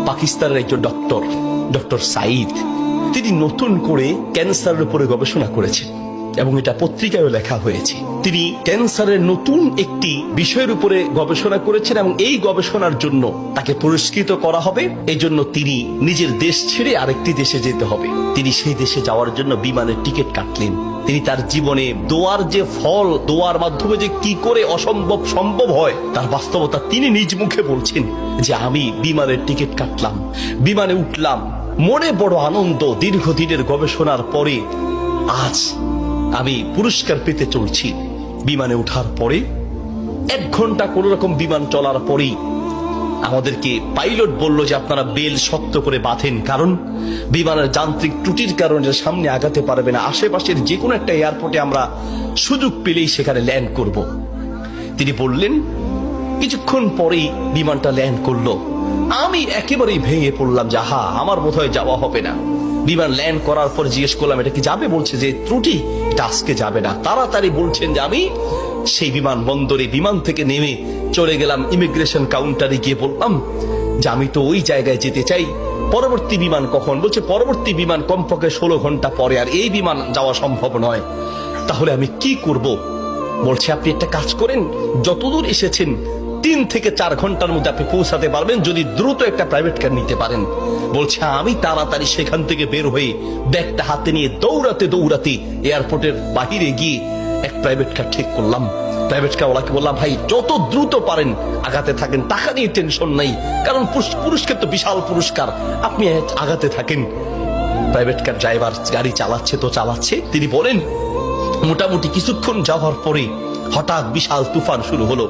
পাকিস্তানের একজন ডক্টর সাইদ, তিনি নতুন করে ক্যান্সারের উপরে গবেষণা করেছেন এবং এটা পত্রিকায়ও লেখা হয়েছে। তিনি ক্যান্সারের নতুন একটি বিষয়ের উপরে গবেষণা করেছেন এবং এই গবেষণার জন্য তাকে পুরস্কৃত করা হবে। এই জন্য তিনি নিজের দেশ ছেড়ে আরেকটি দেশে যেতে হবে। তিনি সেই দেশে যাওয়ার জন্য বিমানের টিকিট কাটলেন। তিনি তার জীবনে দোয়ার যে ফল, দোয়ার মাধ্যমে যে কি করে অসম্ভব সম্ভব হয় তার বাস্তবতা তিনি নিজ মুখে বলছেন যে আমি বিমানের টিকিট কাটলাম, বিমানে উঠলাম, মনে বড় আনন্দ। দীর্ঘদিনের গবেষণার পরে আজ আমি পুরস্কার পেতে চলছি। বিমানে ওঠার পরে 1 ঘন্টা কোন রকম বিমান চলার পরেই আমাদেরকে পাইলট বলল যে আপনারা বেল শক্ত করে বাঁধেন, কারণ বিমানের যান্ত্রিক ত্রুটির কারণে সামনে আগাতে পারবে না। আশেপাশের যে কোনো একটা এয়ারপোর্টে আমরা সুযোগ পেলেই সেখানে ল্যান্ড করব। তিনি বললেন। কিছুক্ষণ পরেই বিমানটা ল্যান্ড করলো। আমি একেবারেই ভেঙে পড়লাম যে আমার বোধহয় যাওয়া হবে না। বিমান ল্যান্ড করার পর জিজ্ঞেস করলাম এটা কি যাবে? বলছে যে ত্রুটি, এটা আজকে যাবে না। তাড়াতাড়ি বলছেন যে আমি সেই বিমান বন্দরে বিমান থেকে নেমে চলে গেলাম ইমিগ্রেশন কাউন্টারে, গিয়ে বললাম যে আমি তো ওই জায়গায় যেতে চাই, পরবর্তী বিমান কখন? বলছে পরবর্তী বিমান কমপক্ষে 16 ঘন্টা পরে, আর এই বিমান যাওয়া সম্ভব নয়। তাহলে আমি কি করব? বলছে আপনি একটা কাজ করেন, যতদূর এসেছেন 3 থেকে 4 ঘন্টার মধ্যে আপনি পৌঁছাতে পারবেন যদি দ্রুত একটা প্রাইভেট কার নিতে পারেন। বলছে আমি তাড়াতাড়ি সেখান থেকে বের হয়ে ব্যাগটা হাতে নিয়ে দৌড়াতে এয়ারপোর্টের বাহিরে গিয়ে এক প্রাইভেট কার ঠিক করলাম। প্রাইভেট কার ওলাকে বললাম ভাই যত দ্রুত পারেন আগাতে থাকেন, টাকা নিয়ে টেনশন নাই, কারণ পুরস্কার তো বিশাল পুরস্কার, আপনি আগাতে থাকেন। প্রাইভেট কার ড্রাইভার গাড়ি চালাচ্ছে। তিনি বলেন মোটামুটি কিছুক্ষণ যাওয়ার পরে হঠাৎ বিশাল তুফান শুরু হলো।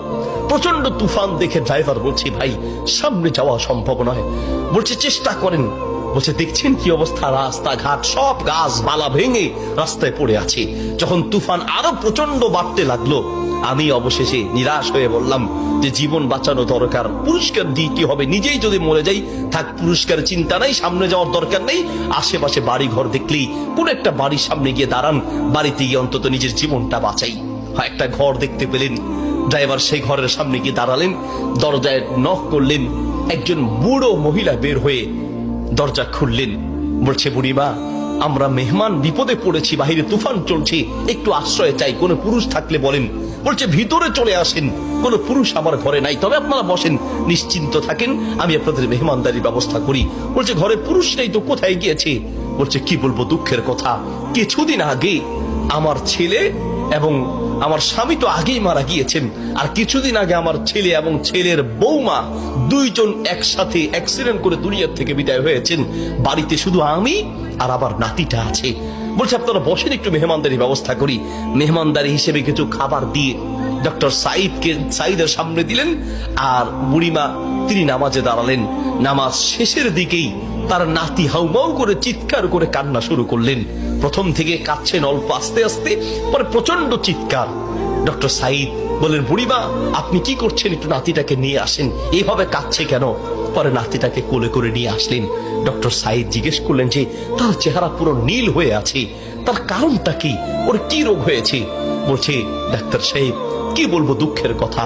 প্রচন্ড তুফান দেখে ড্রাইভার বলছে ভাই সামনে যাওয়া সম্ভব নয়। বলছে চেষ্টা করেন। বলছে দেখছেন কি অবস্থা, রাস্তাঘাট সব গাছপালা ভেঙে রাস্তায় পড়ে আছে। যখন তুফান আরো প্রচন্ড বাড়তে লাগলো আমি অবশেষে নিরাশ হয়ে বললাম যে জীবন বাঁচানো দরকার, পুরস্কার দিয়ে কি হবে, নিজেই যদি মরে যাই থাক, পুরস্কার চিন্তা নাই, সামনে যাওয়ার দরকার নেই। আশেপাশে বাড়ি ঘর দেখলেই কোন একটা বাড়ির সামনে গিয়ে দাঁড়ান, বাড়িতে গিয়ে অন্তত নিজের জীবনটা বাঁচাই। একটা ঘর দেখতে পেলেন, ড্রাইভার সেই ঘরের সামনে গিয়ে দাঁড়ালেন, দরজায় নক করলেন। একজন বুড়ো মহিলা বের হয়ে দরজা খুললেন। বলছে বুড়িমা আমরা মেহমান বিপদে পড়েছি, বাহিরে তুফান চলছে, একটু আশ্রয় চাই, কোনো পুরুষ থাকলে বলেন। বলছে ভিতরে চলে আসেন, কোনো পুরুষ আমার ঘরে নাই, তবে আপনারা বসেন, নিশ্চিন্ত থাকেন, আমি আপনাদের মেহমানদারির ব্যবস্থা করি। বলছে ঘরে পুরুষ নেই তো কোথায় গিয়েছে? বলছে কি বলবো দুঃখের কথা, কিছুদিন আগে আমার ছেলে এবং আমার স্বামী তো আগেই মারা গিয়েছেন, আর কিছুদিন আগে আমার ছেলে এবং ছেলের বৌমা দুইজন একসাথে অ্যাক্সিডেন্ট করে দুনিয়ার থেকে বিদায় হয়েছেন। বাড়িতে শুধু আমি আর আবার নাতিটা আছে। বলছে আপনারা বসেন, একটু মেহমানদারি ব্যবস্থা করি। মেহমানদারি হিসেবে কিছু খাবার দিয়ে ডক্টর সাইদের সামনে দিলেন, আর বুড়িমা তিনি নামাজে দাঁড়ালেন। নামাজ শেষের দিকেই তার নাতি হাউমাউ করে চিৎকার করে কান্না শুরু করলেন। প্রথম থেকে কাঁদছেন অল্প আস্তে আস্তে, পরে প্রচন্ড চিৎকার। ডক্টর সাইদ বলেন বুড়িমা আপনি কি করছেন, একটু নাতিটাকে নিয়ে আসেন, এইভাবে কাঁদছে কেন? পরে নাতিটাকে কোলে করে নিয়ে আসলেন। ডক্টর সাইদ জিজ্ঞেস করলেন যে তার চেহারা পুরো নীল হয়ে আছে, তার কারণটা কি, ওর কি রোগ হয়েছে? বলছে ডাক্তার সাহেব কি বলবো দুঃখের কথা,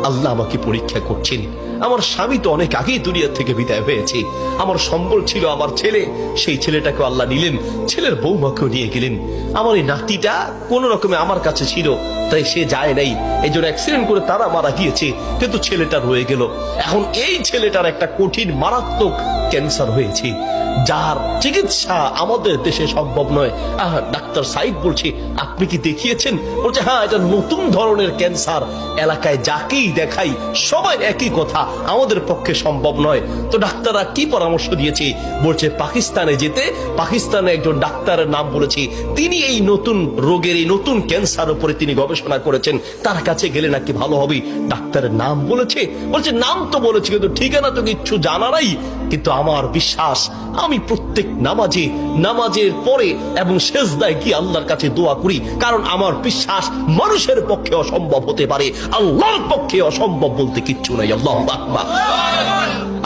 আল্লাহ আমাকে পরীক্ষা করছেন। আমার স্বামী তো অনেক আগেই দুনিয়া থেকে বিদায় হয়েছে, আমার সম্বল ছিল আমার ছেলে, সেই ছেলেটাকে আল্লাহ নিলেন, ছেলের বৌমাকেও নিয়ে গেলেন। আমার এই নাতিটা কোন রকমে আমার কাছে ছিল, তাই সে যায় নাই, এই জন্য অ্যাক্সিডেন্ট করে তারা মারা গিয়েছে, কিন্তু ছেলেটা রয়ে গেল। এখন এই ছেলেটার একটা কঠিন মারাত্মক ক্যান্সার হয়েছে, যার চিকিৎসা আমাদের দেশে সম্ভব নয়। ডাক্তার সাইদ বলছে আপনি কি দেখিয়েছেন? বলছে হ্যাঁ, এটা নতুন ধরনের ক্যান্সার, এলাকায় যাকেই দেখাই সবাই একই কথা, আমাদের পক্ষে সম্ভব নয়। তো ডাক্তাররা কি পরামর্শ দিয়েছে? বলছে পাকিস্তানে যেতে। পাকিস্তানে একজন ডাক্তারের নাম বলেছে, তিনি এই নতুন রোগের, এই নতুন ক্যান্সার উপরে তিনি গবেষণা করেছেন, তার কাছে গেলে নাকি ভালো হবে। ডাক্তারের নাম বলেছে? বলছে নাম তো বলেছে, কিন্তু ঠিকানা তো কিচ্ছু জানা নাই। কিন্তু আমার বিশ্বাস, আমি প্রত্যেক নামাজের পরে এবং সেজদায় কি আল্লাহর কাছে দোয়া করি, কারণ আমার বিশ্বাস মানুষের পক্ষে অসম্ভব হতে পারে, আল্লাহর পক্ষে অসম্ভব বলতে কিচ্ছু নাই। আল্লাহু আকবার।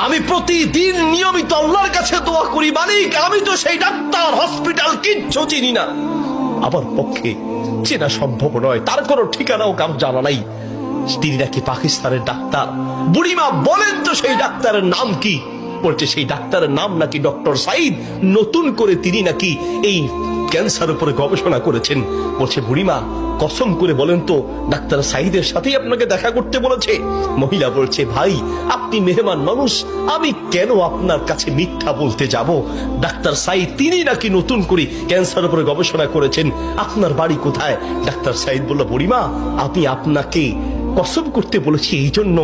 আমি প্রতিদিন নিয়মিত আল্লাহর কাছে দোয়া করি, মালিক আমি তো সেই ডাক্তার হসপিটাল কিচ্ছু চিনি না, আমার পক্ষে চেনা সম্ভব নয়, তার কোনো ঠিকানাও কারো জানা নাই। তিনি নাকি পাকিস্তানের ডাক্তার। বুড়িমা বলেন তো সেই ডাক্তারের নাম কি? বলছে সেই ডাক্তারের নাম নাকি ডক্টর সাইদ, নতুন করে তিনি নাকি এই ক্যান্সার উপরে গবেষণা করেছেন। বলছে বুড়িমা কসম করে বলেন তো ডাক্তার সাইদের সাথেই আপনাকে দেখা করতে বলেছে? মহিলা বলছে ভাই আপনি মেহমান মানুষ, আমি কেন আপনার কাছে মিথ্যা বলতে যাব? ডাক্তার সাইদ তিনি নাকি নতুন করে ক্যান্সার উপরে গবেষণা করেছেন, আপনার বাড়ি কোথায়? ডাক্তার সাইদ বলল বুড়িমা আমি আপনাকে কসম করতে বলেছি এই জন্য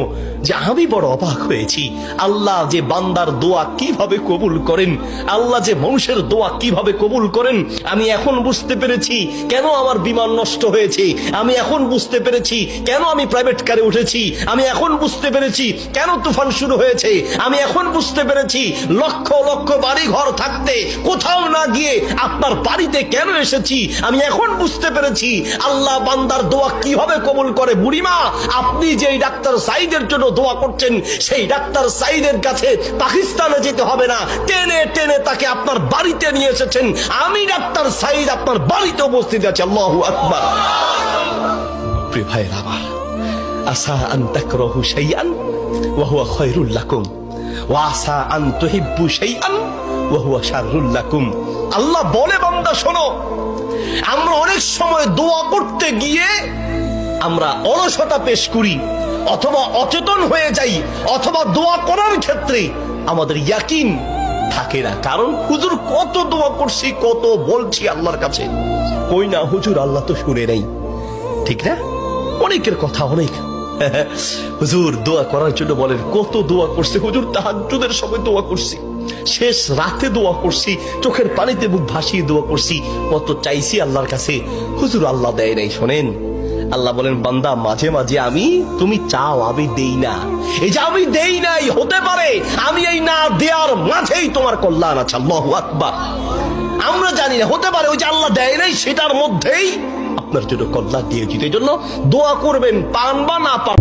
যে আমি বড় অবাক হয়েছি, আল্লাহ যে বান্দার দোয়া কিভাবে কবুল করেন, আল্লাহ যে মানুষের দোয়া কিভাবে কবুল করেন, আমি এখন বুঝতে পেরেছি কেন আমার বিমান নষ্ট হয়েছে, আমি এখন বুঝতে পেরেছি কেন আমি প্রাইভেট কারে উঠেছি, আমি এখন বুঝতে পেরেছি কেন তুফান শুরু হয়েছে, আমি এখন বুঝতে পেরেছি লক্ষ লক্ষ বাড়ি ঘর থাকতে কোথাও না গিয়ে আপনার বাড়িতে কেন এসেছি, আমি এখন বুঝতে পেরেছি আল্লাহ বান্দার দোয়া কিভাবে কবুল করে। বুড়িমা আপনি যে ডাক্তার সাইদের জন্য দোয়া করছেন সেই ডাক্তার সাইদের কাছে পাকিস্তানে যেতে হবে না, টেনে টেনে তাকে আপনার বাড়িতে নিয়ে এসেছেন, আমি ডাক্তার সাইদ আপনার বাড়িতে উপস্থিত আছে। আল্লাহু আকবার। প্রিয় ভাইয়ের আমার, আসা আন তাকরাহু শাইআন ওয়া হুয়া খায়রুল লাকুম ওয়া আসা আন তুহিব্বু শাইআন ওয়া হুয়া শাররুল লাকুম। আল্লাহ বলে বান্দা শোনো, আমরা অনেক সময় দোয়া করতে গিয়ে আমরা অলসতা পেশ করি, অথবা অচেতন হয়ে যাই, অথবা দোয়া করার ক্ষেত্রে আমাদের ইয়াকিন থাকে না। কারণ হুজুর কত দোয়া করছি, কত বলছি আল্লাহর কাছে, কই না হুজুর আল্লাহ তো শুনে নেই, ঠিক না? অনেকের কথা অনেক হুজুর দোয়া করার জন্য বলেন, কত দোয়া করছে হুজুর, তাহাজ্জুদের সময় দোয়া করছি, শেষ রাতে দোয়া করছি, চোখের পানিতে মুখ ভাসিয়ে দোয়া করছি, কত চাইছি আল্লাহর কাছে, হুজুর আল্লাহ দেয় নাই। শোনেন আল্লাহ বলেন বান্দা মাঝে মাঝে আমি তুমি চাও আমি দেই না, এই যে আমি দেই নাই হতে পারে আমি এই না দেওয়ার মাঝেই তোমার কল্যাণ আছে। আল্লাহু আকবার। আমরা জানি না, হতে পারে ওই যে আল্লাহ দেয় নাই সেটার মধ্যেই আপনার জন্য কল্যাণ দিয়েছি। এই জন্য দোয়া করবেন, পান বা না পান।